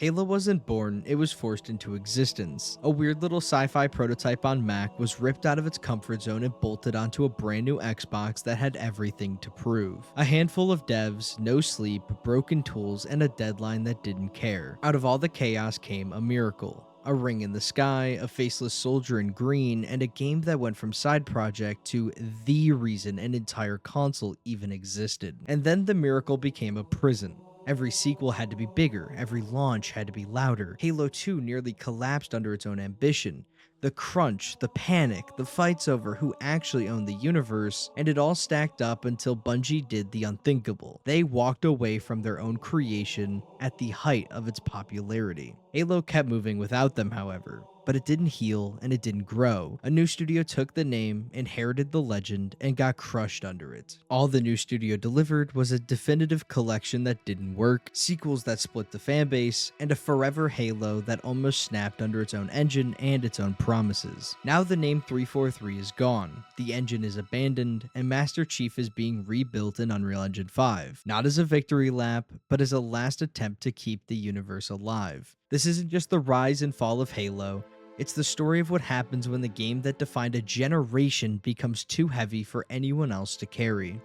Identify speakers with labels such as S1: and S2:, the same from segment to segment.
S1: Halo wasn't born, it was forced into existence. A weird little sci-fi prototype on Mac was ripped out of its comfort zone and bolted onto a brand new Xbox that had everything to prove. A handful of devs, no sleep, broken tools, and a deadline that didn't care. Out of all the chaos came a miracle. A ring in the sky, a faceless soldier in green, and a game that went from side project to the reason an entire console even existed. And then the miracle became a prison. Every sequel had to be bigger, every launch had to be louder. Halo 2 nearly collapsed under its own ambition. The crunch, the panic, the fights over who actually owned the universe, and it all stacked up until Bungie did the unthinkable. They walked away from their own creation at the height of its popularity. Halo kept moving without them, however, but it didn't heal and it didn't grow. A new studio took the name, inherited the legend, and got crushed under it. All the new studio delivered was a definitive collection that didn't work, sequels that split the fanbase, and a forever Halo that almost snapped under its own engine and its own promises. Now the name 343 is gone, the engine is abandoned, and Master Chief is being rebuilt in Unreal Engine 5, not as a victory lap, but as a last attempt to keep the universe alive. This isn't just the rise and fall of Halo, it's the story of what happens when the game that defined a generation becomes too heavy for anyone else to carry.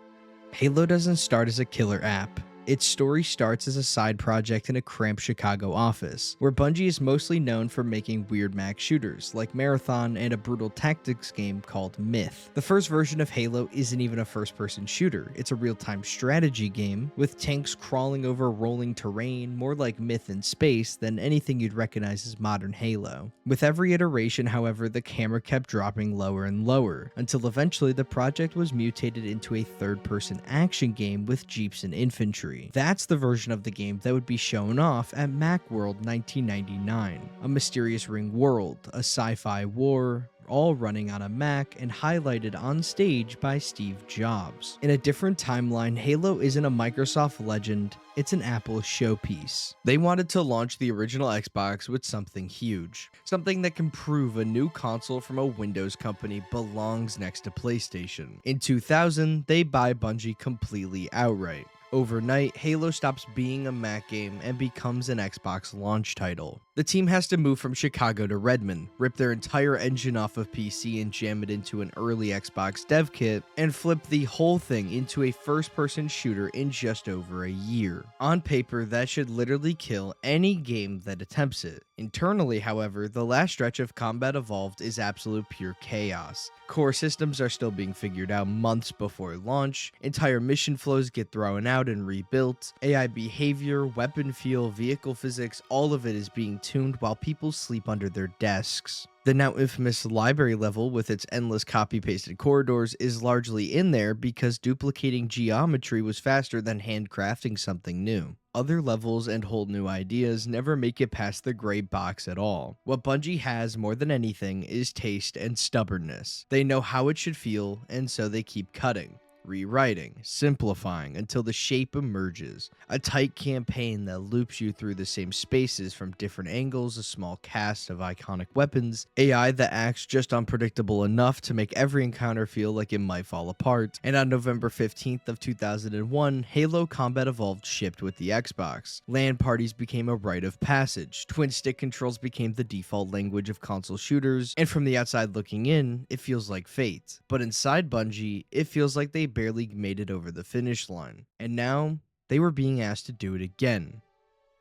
S1: Halo doesn't start as a killer app. Its story starts as a side project in a cramped Chicago office, where Bungie is mostly known for making weird Mac shooters like Marathon and a brutal tactics game called Myth. The first version of Halo isn't even a first-person shooter, it's a real-time strategy game with tanks crawling over rolling terrain, more like Myth in space than anything you'd recognize as modern Halo. With every iteration, however, the camera kept dropping lower and lower, until eventually the project was mutated into a third-person action game with jeeps and infantry. That's the version of the game that would be shown off at Macworld 1999. A mysterious ring world, a sci-fi war, all running on a Mac and highlighted on stage by Steve Jobs. In a different timeline, Halo isn't a Microsoft legend, it's an Apple showpiece. They wanted to launch the original Xbox with something huge, something that can prove a new console from a Windows company belongs next to PlayStation. In 2000, they buy Bungie completely outright. Overnight, Halo stops being a Mac game and becomes an Xbox launch title. The team has to move from Chicago to Redmond, rip their entire engine off of PC and jam it into an early Xbox dev kit, and flip the whole thing into a first-person shooter in just over a year. On paper, that should literally kill any game that attempts it. Internally, however, the last stretch of Combat Evolved is absolute pure chaos. Core systems are still being figured out months before launch, entire mission flows get thrown out and rebuilt, AI behavior, weapon feel, vehicle physics, all of it is being tuned while people sleep under their desks. The now infamous library level with its endless copy-pasted corridors is largely in there because duplicating geometry was faster than handcrafting something new. Other levels and whole new ideas never make it past the gray box at all. What Bungie has more than anything is taste and stubbornness. They know how it should feel, and so they keep cutting, rewriting, simplifying until the shape emerges. A tight campaign that loops you through the same spaces from different angles, a small cast of iconic weapons, AI that acts just unpredictable enough to make every encounter feel like it might fall apart. And on November 15th of 2001, Halo Combat Evolved shipped with the Xbox. LAN parties became a rite of passage, twin stick controls became the default language of console shooters, and from the outside looking in, it feels like fate. But inside Bungie, it feels like they barely made it over the finish line. And now, they were being asked to do it again,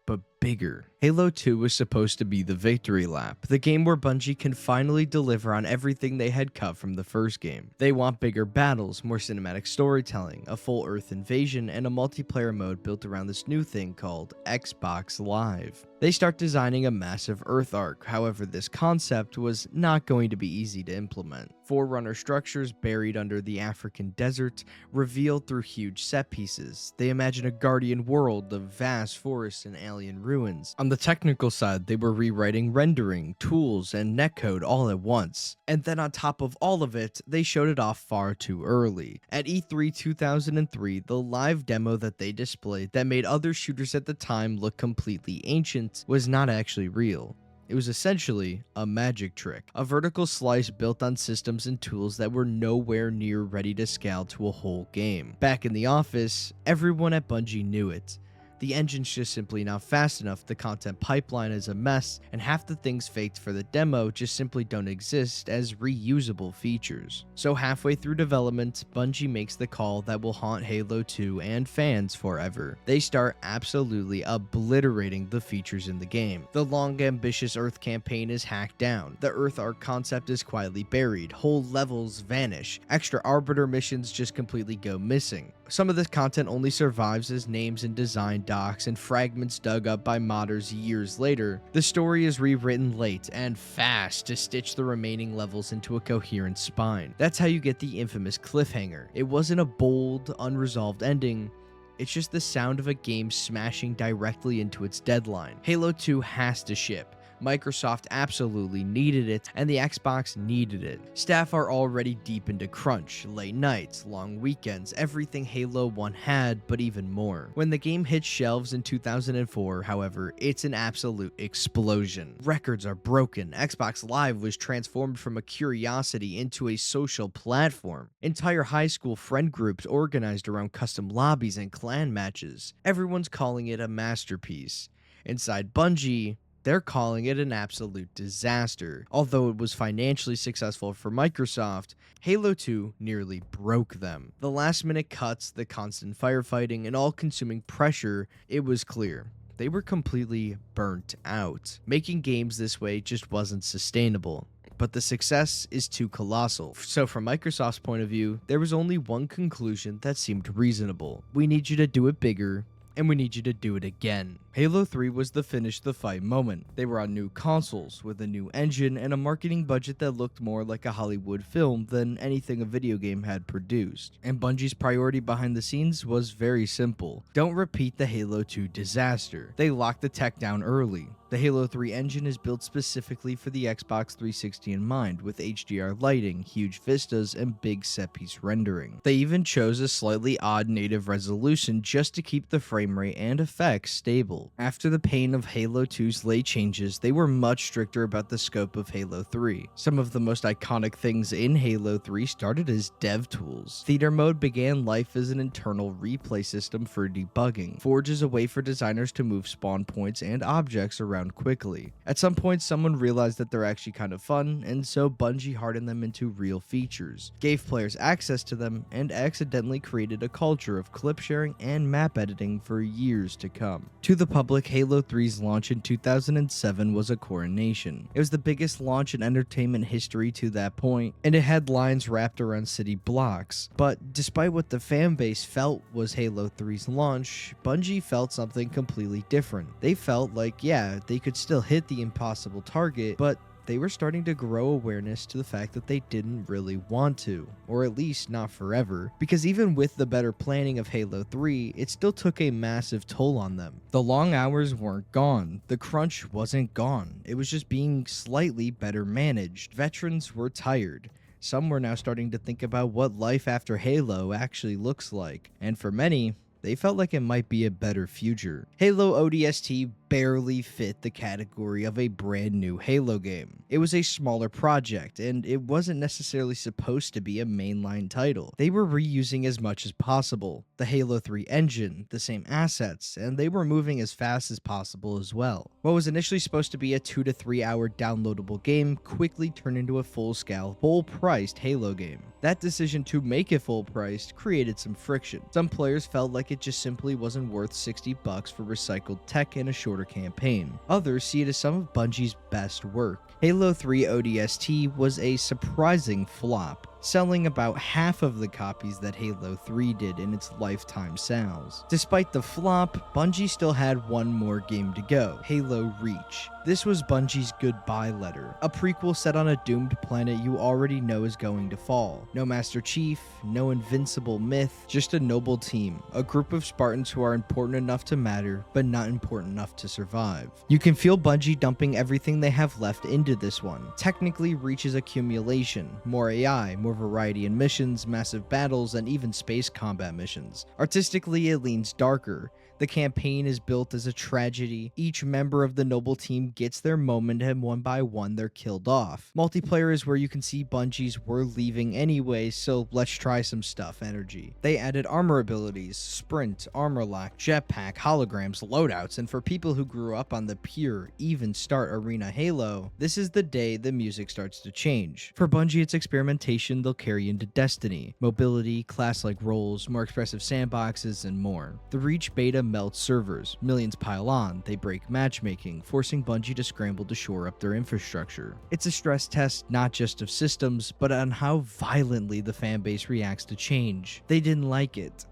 S1: but bigger. Halo 2 was supposed to be the victory lap, the game where Bungie can finally deliver on everything they had cut from the first game. They want bigger battles, more cinematic storytelling, a full Earth invasion, and a multiplayer mode built around this new thing called Xbox Live. They start designing a massive Earth arc, however this concept was not going to be easy to implement. Forerunner structures buried under the African desert, revealed through huge set pieces. They imagine a guardian world of vast forests and alien ruins. On the technical side, they were rewriting rendering, tools, and netcode all at once. And then on top of all of it, they showed it off far too early. At E3 2003, the live demo that they displayed that made other shooters at the time look completely ancient was not actually real. It was essentially a magic trick, a vertical slice built on systems and tools that were nowhere near ready to scale to a whole game. Back in the office, everyone at Bungie knew it. The engine's just simply not fast enough, the content pipeline is a mess, and half the things faked for the demo just simply don't exist as reusable features. So halfway through development, Bungie makes the call that will haunt Halo 2 and fans forever. They start absolutely obliterating the features in the game. The long, ambitious Earth campaign is hacked down. The Earth arc concept is quietly buried. Whole levels vanish. Extra Arbiter missions just completely go missing. Some of this content only survives as names and design docs and fragments dug up by modders years later. The story is rewritten late and fast to stitch the remaining levels into a coherent spine. That's how you get the infamous cliffhanger. It wasn't a bold, unresolved ending. It's just the sound of a game smashing directly into its deadline. Halo 2 has to ship. Microsoft absolutely needed it, and the Xbox needed it. Staff are already deep into crunch, late nights, long weekends, everything Halo 1 had, but even more. When the game hit shelves in 2004, however, it's an absolute explosion. Records are broken. Xbox Live was transformed from a curiosity into a social platform. Entire high school friend groups organized around custom lobbies and clan matches. Everyone's calling it a masterpiece. Inside Bungie, they're calling it an absolute disaster. Although it was financially successful for Microsoft, Halo 2 nearly broke them. The last-minute cuts, the constant firefighting, and all-consuming pressure, it was clear. They were completely burnt out. Making games this way just wasn't sustainable. But the success is too colossal. So from Microsoft's point of view, there was only one conclusion that seemed reasonable. We need you to do it bigger, and we need you to do it again. Halo 3 was the finish the fight moment. They were on new consoles, with a new engine and a marketing budget that looked more like a Hollywood film than anything a video game had produced. And Bungie's priority behind the scenes was very simple. Don't repeat the Halo 2 disaster. They locked the tech down early. The Halo 3 engine is built specifically for the Xbox 360 in mind, with HDR lighting, huge vistas, and big set-piece rendering. They even chose a slightly odd native resolution just to keep the frame rate and effects stable. After the pain of Halo 2's late changes, they were much stricter about the scope of Halo 3. Some of the most iconic things in Halo 3 started as dev tools. Theater mode began life as an internal replay system for debugging. Forge is a way for designers to move spawn points and objects around quickly. At some point, someone realized that they're actually kind of fun, and so Bungie hardened them into real features, gave players access to them, and accidentally created a culture of clip sharing and map editing for years to come. To the public, Halo 3's launch in 2007 was a coronation. It was the biggest launch in entertainment history to that point, and it had lines wrapped around city blocks. But despite what the fanbase felt was Halo 3's launch, Bungie felt something completely different. They felt like, yeah, they could still hit the impossible target, but they were starting to grow awareness to the fact that they didn't really want to, or at least not forever, because even with the better planning of Halo 3, it still took a massive toll on them. The long hours weren't gone, the crunch wasn't gone, it was just being slightly better managed. Veterans were tired. Some were now starting to think about what life after Halo actually looks like, and for many, they felt like it might be a better future. Halo ODST barely fit the category of a brand new Halo game. It was a smaller project, and it wasn't necessarily supposed to be a mainline title. They were reusing as much as possible. The Halo 3 engine, the same assets, and they were moving as fast as possible as well. What was initially supposed to be a 2 to 3 hour downloadable game quickly turned into a full-scale, full-priced Halo game. That decision to make it full-priced created some friction. Some players felt like it just simply wasn't worth $60 for recycled tech and a shorter campaign. Others see it as some of Bungie's best work. Halo 3 ODST was a surprising flop, selling about half of the copies that Halo 3 did in its lifetime sales. Despite the flop, Bungie still had one more game to go, Halo Reach. This was Bungie's goodbye letter, a prequel set on a doomed planet you already know is going to fall. No Master Chief, no invincible myth, just a noble team, a group of Spartans who are important enough to matter, but not important enough to survive. You can feel Bungie dumping everything they have left into this one. Technically, Reach is accumulation, more AI, more variety in missions, massive battles, and even space combat missions. Artistically, it leans darker. The campaign is built as a tragedy. Each member of the noble team gets their moment, and one by one they're killed off. Multiplayer is where you can see Bungie's "we're leaving anyway, so let's try some stuff" energy. They added armor abilities, sprint, armor lock, jetpack, holograms, loadouts, and for people who grew up on the pure, even start arena Halo, this is the day the music starts to change. For Bungie, it's experimentation they'll carry into Destiny: mobility, class-like roles, more expressive sandboxes, and more. The Reach beta melts servers, millions pile on, they break matchmaking, forcing Bungie to scramble to shore up their infrastructure. It's a stress test not just of systems, but on how violently the fanbase reacts to change. They didn't like it.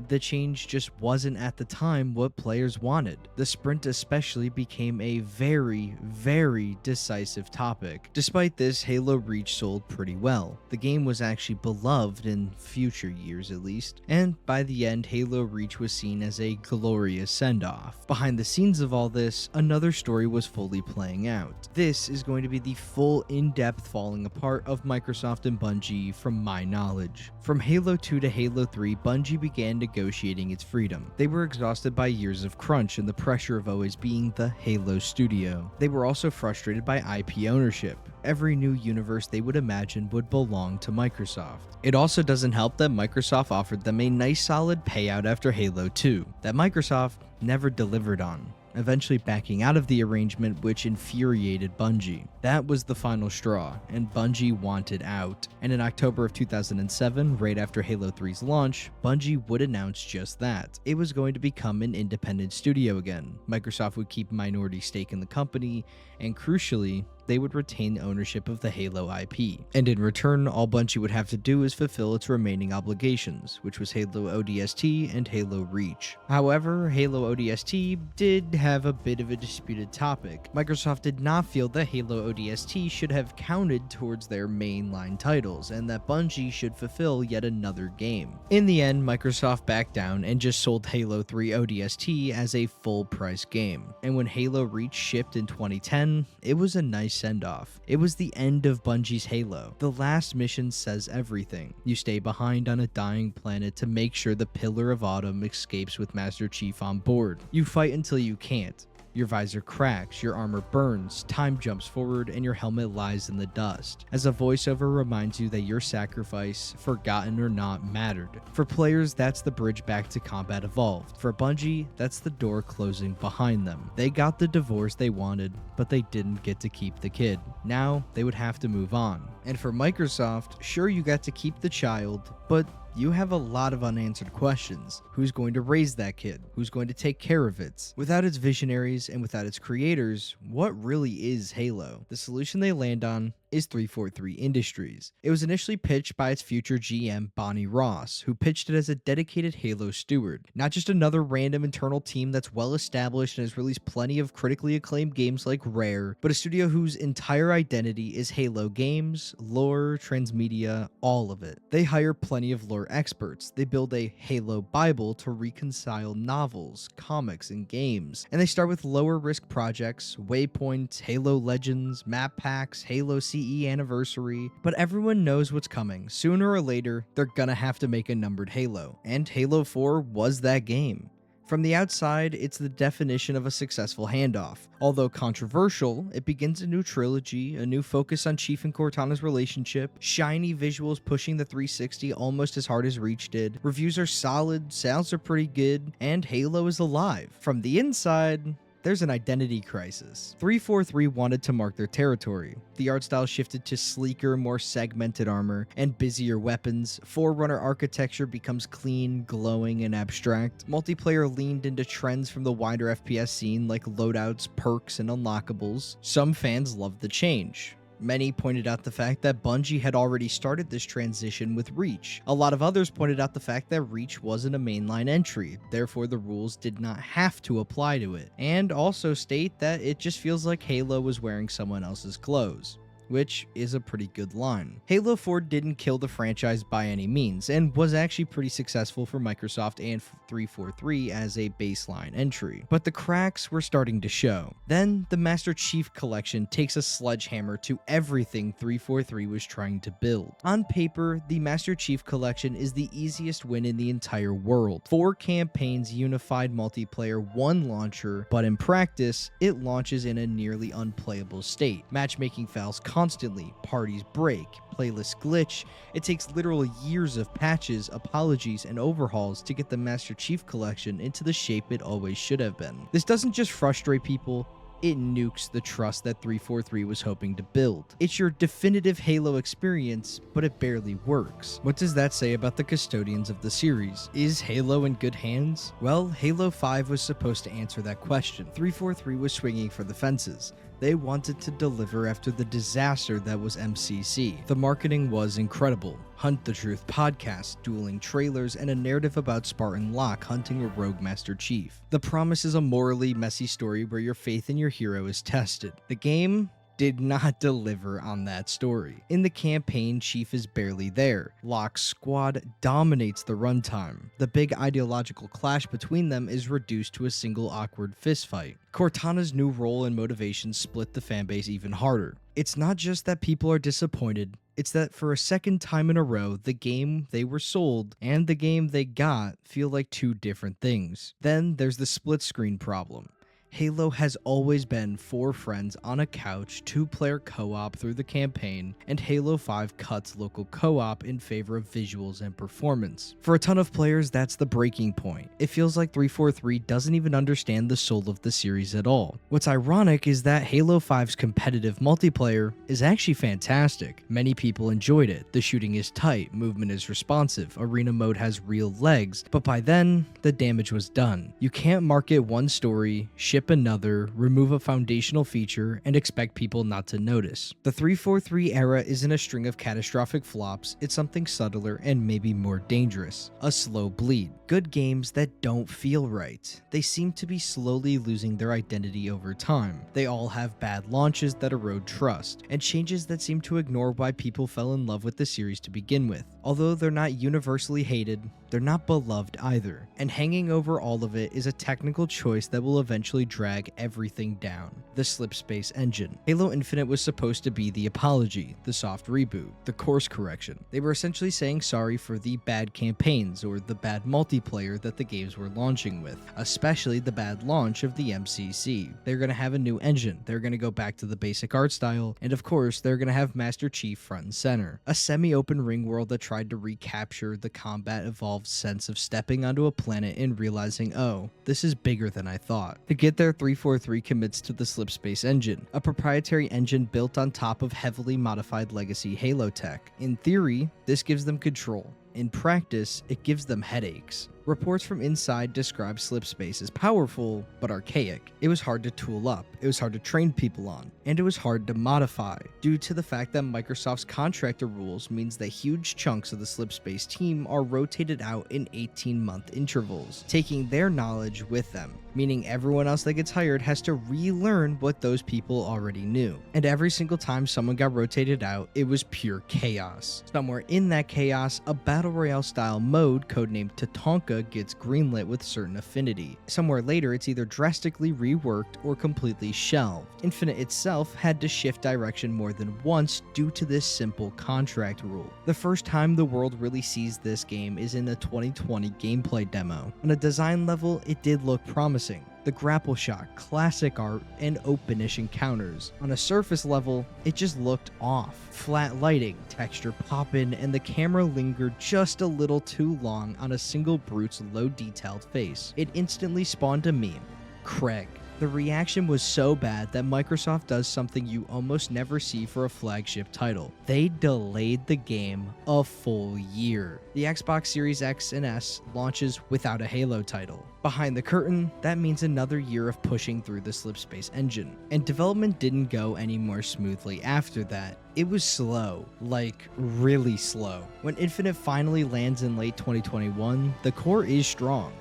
S1: The change just wasn't at the time what players wanted. The sprint especially became a very, very decisive topic. Despite this, Halo Reach sold pretty well. The game was actually beloved in future years at least, and by the end, Halo Reach was seen as a glorious send-off. Behind the scenes of all this, another story was fully playing out. This is going to be the full in-depth falling apart of Microsoft and Bungie from my knowledge. From Halo 2 to Halo 3, Bungie began negotiating its freedom. They were exhausted by years of crunch and the pressure of always being the Halo studio. They were also frustrated by IP ownership. Every new universe they would imagine would belong to Microsoft. It also doesn't help that Microsoft offered them a nice solid payout after Halo 2 that Microsoft never delivered on, eventually backing out of the arrangement, which infuriated Bungie. That was the final straw, and Bungie wanted out. And in October of 2007, right after Halo 3's launch, Bungie would announce just that. It was going to become an independent studio again. Microsoft would keep a minority stake in the company, and crucially, they would retain ownership of the Halo IP. And in return, all Bungie would have to do is fulfill its remaining obligations, which was Halo ODST and Halo Reach. However, Halo ODST did have a bit of a disputed topic. Microsoft did not feel that Halo ODST should have counted towards their mainline titles, and that Bungie should fulfill yet another game. In the end, Microsoft backed down and just sold Halo 3 ODST as a full-price game. And when Halo Reach shipped in 2010, it was a nice send-off. It was the end of Bungie's Halo. The last mission says everything. You stay behind on a dying planet to make sure the Pillar of Autumn escapes with Master Chief on board. You fight until you can't. Your visor cracks, your armor burns, time jumps forward, and your helmet lies in the dust, as a voiceover reminds you that your sacrifice, forgotten or not, mattered. For players, that's the bridge back to Combat Evolved. For Bungie, that's the door closing behind them. They got the divorce they wanted, but they didn't get to keep the kid. Now, they would have to move on. And for Microsoft, sure, you got to keep the child, but you have a lot of unanswered questions. Who's going to raise that kid? Who's going to take care of it? Without its visionaries and without its creators, what really is Halo? The solution they land on is 343 Industries. It was initially pitched by its future GM, Bonnie Ross, who pitched it as a dedicated Halo steward. Not just another random internal team that's well established and has released plenty of critically acclaimed games like Rare, but a studio whose entire identity is Halo games, lore, transmedia, all of it. They hire plenty of lore experts. They build a Halo Bible to reconcile novels, comics, and games. And they start with lower risk projects, Waypoint, Halo Legends, map packs, Halo CE Anniversary, but everyone knows what's coming. Sooner or later, they're gonna have to make a numbered Halo, and Halo 4 was that game. From the outside, it's the definition of a successful handoff. Although controversial, it begins a new trilogy, a new focus on Chief and Cortana's relationship, shiny visuals pushing the 360 almost as hard as Reach did, reviews are solid, sales are pretty good, and Halo is alive. From the inside, there's an identity crisis. 343 wanted to mark their territory. The art style shifted to sleeker, more segmented armor and busier weapons. Forerunner architecture becomes clean, glowing, and abstract. Multiplayer leaned into trends from the wider FPS scene like loadouts, perks, and unlockables. Some fans loved the change. Many pointed out the fact that Bungie had already started this transition with Reach. A lot of others pointed out the fact that Reach wasn't a mainline entry, therefore the rules did not have to apply to it, and also state that it just feels like Halo was wearing someone else's clothes. which is a pretty good line. Halo 4 didn't kill the franchise by any means, and was actually pretty successful for Microsoft and 343 as a baseline entry. But the cracks were starting to show. Then, the Master Chief Collection takes a sledgehammer to everything 343 was trying to build. On paper, the Master Chief Collection is the easiest win in the entire world. 4 campaigns, unified multiplayer, 1 launcher, but in practice, it launches in a nearly unplayable state. Matchmaking fails constantly, parties break, playlists glitch. It takes literal years of patches, apologies, and overhauls to get the Master Chief Collection into the shape it always should have been. This doesn't just frustrate people, it nukes the trust that 343 was hoping to build. It's your definitive Halo experience, but it barely works. What does that say about the custodians of the series? Is Halo in good hands? Well, Halo 5 was supposed to answer that question. 343 was swinging for the fences. They wanted to deliver after the disaster that was MCC. The marketing was incredible. Hunt the Truth podcast, dueling trailers, and a narrative about Spartan Locke hunting a rogue Master Chief. The promise is a morally messy story where your faith in your hero is tested. The game did not deliver on that story. In the campaign, Chief is barely there. Locke's squad dominates the runtime. The big ideological clash between them is reduced to a single awkward fistfight. Cortana's new role and motivation split the fanbase even harder. It's not just that people are disappointed, it's that for a second time in a row, the game they were sold and the game they got feel like 2 different things. Then there's the split screen problem. Halo has always been 4 friends on a couch, 2-player co-op through the campaign, and Halo 5 cuts local co-op in favor of visuals and performance. For a ton of players, that's the breaking point. It feels like 343 doesn't even understand the soul of the series at all. What's ironic is that Halo 5's competitive multiplayer is actually fantastic. Many people enjoyed it. The shooting is tight, movement is responsive, arena mode has real legs, but by then, the damage was done. You can't market one story, ship another, remove a foundational feature, and expect people not to notice. The 343 era isn't a string of catastrophic flops, it's something subtler and maybe more dangerous. A slow bleed. Good games that don't feel right. They seem to be slowly losing their identity over time. They all have bad launches that erode trust, and changes that seem to ignore why people fell in love with the series to begin with. Although they're not universally hated, they're not beloved either. And hanging over all of it is a technical choice that will eventually drag everything down. The slipspace engine. Halo Infinite was supposed to be the apology, the soft reboot, the course correction. They were essentially saying sorry for the bad campaigns or the bad multiplayer that the games were launching with, especially the bad launch of the MCC. They're going to have a new engine, they're going to go back to the basic art style, and of course, they're going to have Master Chief front and center. A semi-open ring world that tried to recapture the combat evolved sense of stepping onto a planet and realizing, oh, this is bigger than I thought. To get there, 343 commits to the slipspace engine, a proprietary engine built on top of heavily modified legacy Halo tech. In theory, this gives them control. In practice, it gives them headaches. Reports from inside describe slipspace as powerful, but archaic. It was hard to tool up, it was hard to train people on, and it was hard to modify, due to the fact that Microsoft's contractor rules means that huge chunks of the slipspace team are rotated out in 18-month intervals, taking their knowledge with them, meaning everyone else that gets hired has to relearn what those people already knew. And every single time someone got rotated out, it was pure chaos. Somewhere in that chaos, a Battle Royale style mode, codenamed Tatanka, gets greenlit with certain affinity. Somewhere later, it's either drastically reworked or completely shelved. Infinite itself had to shift direction more than once due to this simple contract rule. The first time the world really sees this game is in the 2020 gameplay demo. On a design level, it did look promising. The grapple shot, classic art, and openish encounters. On a surface level, it just looked off. Flat lighting, texture poppin', and the camera lingered just a little too long on a single brute's low-detailed face. It instantly spawned a meme. Craig. The reaction was so bad that Microsoft does something you almost never see for a flagship title. They delayed the game a full year. The Xbox Series X and S launches without a Halo title. Behind the curtain, that means another year of pushing through the slipspace engine. And development didn't go any more smoothly after that. It was slow, like really slow. When Infinite finally lands in late 2021, the core is strong.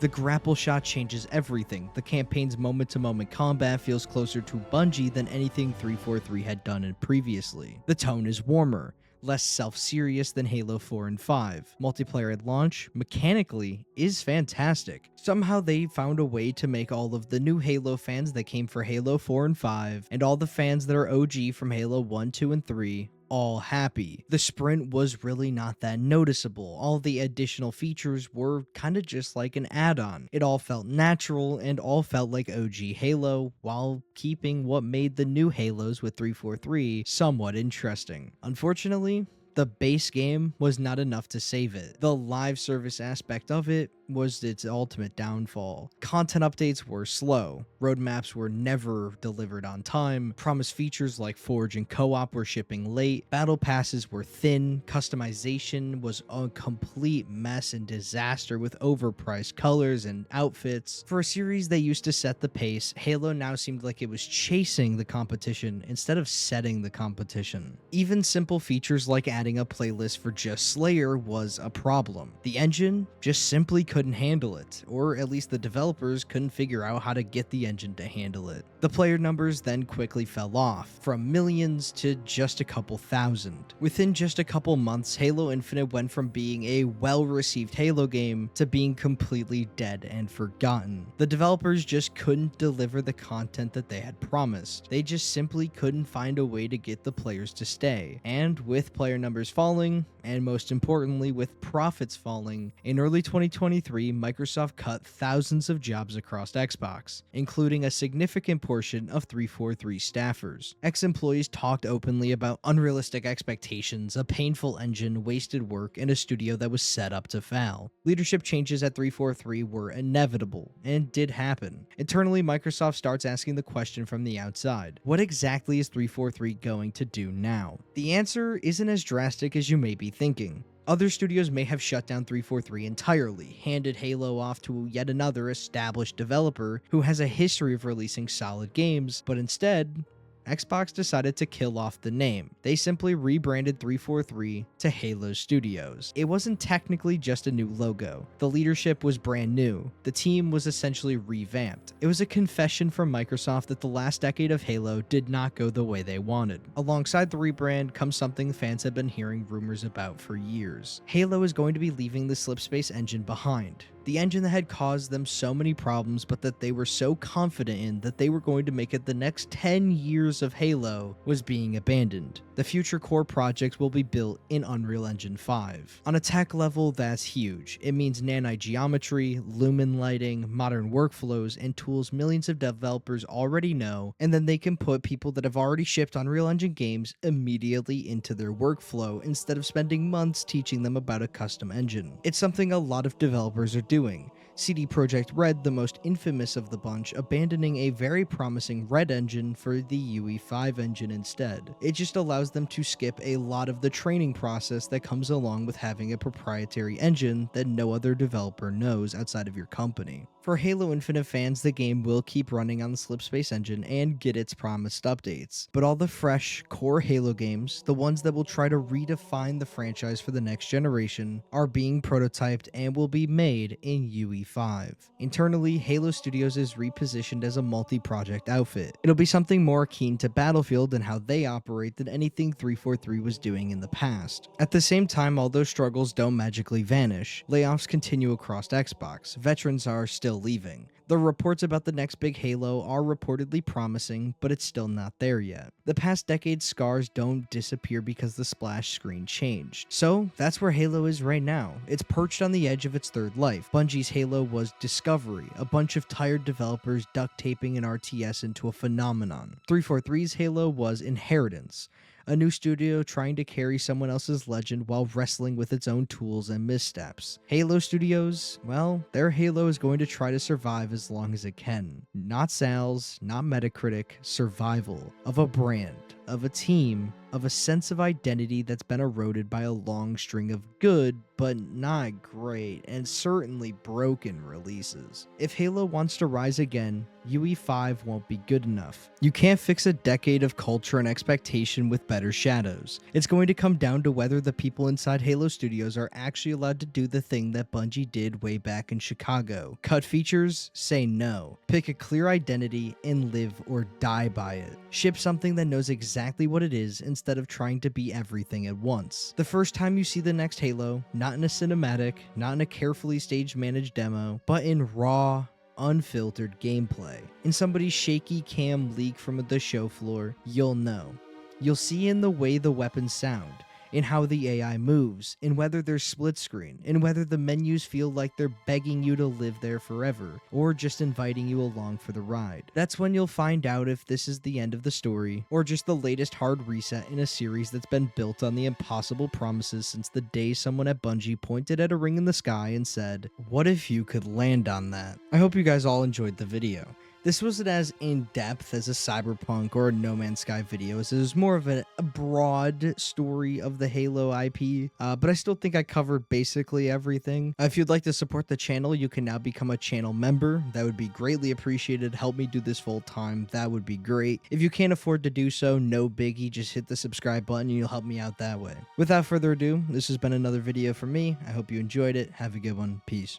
S1: The grapple shot changes everything. The campaign's moment-to-moment combat feels closer to Bungie than anything 343 had done in previously. The tone is warmer, less self-serious than Halo 4 and 5. Multiplayer at launch, mechanically, is fantastic. Somehow they found a way to make all of the new Halo fans that came for Halo 4 and 5, and all the fans that are OG from Halo 1, 2, and 3, all happy. The sprint was really not that noticeable. All the additional features were kind of just like an add-on. It all felt natural and all felt like OG Halo, while keeping what made the new Halos with 343 somewhat interesting. Unfortunately, the base game was not enough to save it. The live service aspect of it was its ultimate downfall. Content updates were slow, roadmaps were never delivered on time, promised features like Forge and Co-op were shipping late, battle passes were thin, customization was a complete mess and disaster with overpriced colors and outfits. For a series that used to set the pace, Halo now seemed like it was chasing the competition instead of setting the competition. Even simple features like adding a playlist for just Slayer was a problem. The engine just simply couldn't handle it, or at least the developers couldn't figure out how to get the engine to handle it. The player numbers then quickly fell off, from millions to just a couple thousand. Within just a couple months, Halo Infinite went from being a well-received Halo game to being completely dead and forgotten. The developers just couldn't deliver the content that they had promised. They just simply couldn't find a way to get the players to stay. And with player numbers falling, and most importantly with profits falling, in early 2023, Microsoft cut thousands of jobs across Xbox, including a significant portion of 343 staffers. Ex-employees talked openly about unrealistic expectations, a painful engine, wasted work, and a studio that was set up to fail. Leadership changes at 343 were inevitable, and did happen. Internally, Microsoft starts asking the question from the outside: what exactly is 343 going to do now? The answer isn't as drastic as you may be thinking. Other studios may have shut down 343 entirely, handed Halo off to yet another established developer who has a history of releasing solid games, but instead, Xbox decided to kill off the name. They simply rebranded 343 to Halo Studios. It wasn't technically just a new logo. The leadership was brand new. The team was essentially revamped. It was a confession from Microsoft that the last decade of Halo did not go the way they wanted. Alongside the rebrand comes something fans have been hearing rumors about for years. Halo is going to be leaving the Slipspace engine behind. The engine that had caused them so many problems, but that they were so confident in that they were going to make it the next 10 years of Halo, was being abandoned. The future core project will be built in Unreal Engine 5. On a tech level, that's huge. It means nanogeometry, lumen lighting, modern workflows, and tools millions of developers already know, and then they can put people that have already shipped Unreal Engine games immediately into their workflow instead of spending months teaching them about a custom engine. It's something a lot of developers are doing. CD Projekt Red, the most infamous of the bunch, abandoning a very promising Red engine for the UE5 engine instead. It just allows them to skip a lot of the training process that comes along with having a proprietary engine that no other developer knows outside of your company. For Halo Infinite fans, the game will keep running on the Slipspace engine and get its promised updates, but all the fresh, core Halo games, the ones that will try to redefine the franchise for the next generation, are being prototyped and will be made in UE5. Internally, Halo Studios is repositioned as a multi-project outfit. It'll be something more akin to Battlefield and how they operate than anything 343 was doing in the past. At the same time, although struggles don't magically vanish, layoffs continue across Xbox, veterans are still leaving. The reports about the next big Halo are reportedly promising, but it's still not there yet. The past decade's scars don't disappear because the splash screen changed. So that's where Halo is right now. It's perched on the edge of its third life. Bungie's Halo was discovery, a bunch of tired developers duct taping an RTS into a phenomenon. 343's Halo was inheritance, a new studio trying to carry someone else's legend while wrestling with its own tools and missteps. Halo Studios, well, their Halo is going to try to survive as long as it can. Not sales, not Metacritic, survival of a brand, of a team, of a sense of identity that's been eroded by a long string of good, but not great, and certainly broken releases. If Halo wants to rise again, UE5 won't be good enough. You can't fix a decade of culture and expectation with better shadows. It's going to come down to whether the people inside Halo Studios are actually allowed to do the thing that Bungie did way back in Chicago. Cut features? Say no. Pick a clear identity and live or die by it. Ship something that knows exactly what it is instead of trying to be everything at once. The first time you see the next Halo, not in a cinematic, not in a carefully staged managed demo, but in raw, unfiltered gameplay. In somebody's shaky cam leak from the show floor, you'll know. You'll see in the way the weapons sound, in how the AI moves, in whether they're split screen, in whether the menus feel like they're begging you to live there forever, or just inviting you along for the ride. That's when you'll find out if this is the end of the story, or just the latest hard reset in a series that's been built on the impossible promises since the day someone at Bungie pointed at a ring in the sky and said, "What if you could land on that?" I hope you guys all enjoyed the video. This wasn't as in-depth as a Cyberpunk or a No Man's Sky video, as it was more of a broad story of the Halo IP, but I still think I covered basically everything. If you'd like to support the channel, you can now become a channel member. That would be greatly appreciated. Help me do this full time. That would be great. If you can't afford to do so, no biggie. Just hit the subscribe button and you'll help me out that way. Without further ado, this has been another video from me. I hope you enjoyed it. Have a good one. Peace.